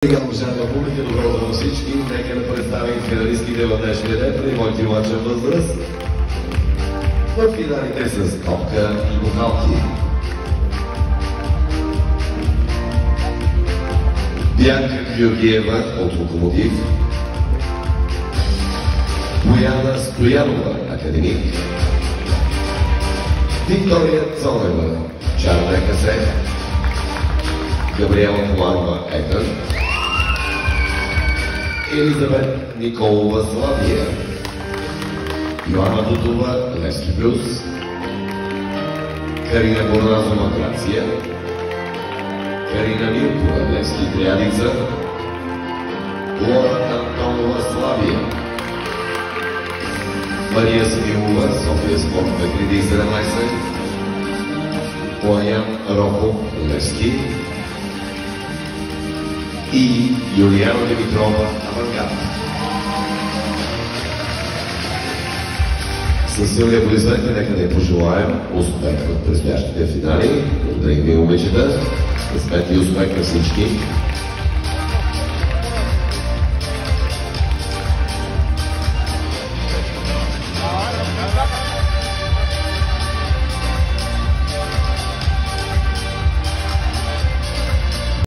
Сега, уважаема публика, добро утро на всички. Нека да представим финалистките в днешния ден при моите младша възраст. В финалите с топка и бухалки. Бянка Георгиева от Локомотив. Бояна Стоянова, академик. Виктория Цонева, Чарда Касет. Габриела Комарова, Етър. Елизабет Николова, Славия. Йоанна Дутова, Левски Плюс. Карина Борназова, Грация. Карина Миркова, Левски Триадица. Лора Антонова, Славия. Мария Самилова, София Спорт 2017. Плаян Рохов, Левски. И Юлиана Димитрова, Авангард. Със силни аплодисменти нека да я пожелаем успех в предстоящите финали. Благодарим ви, момичета. Късмет и успех на всички.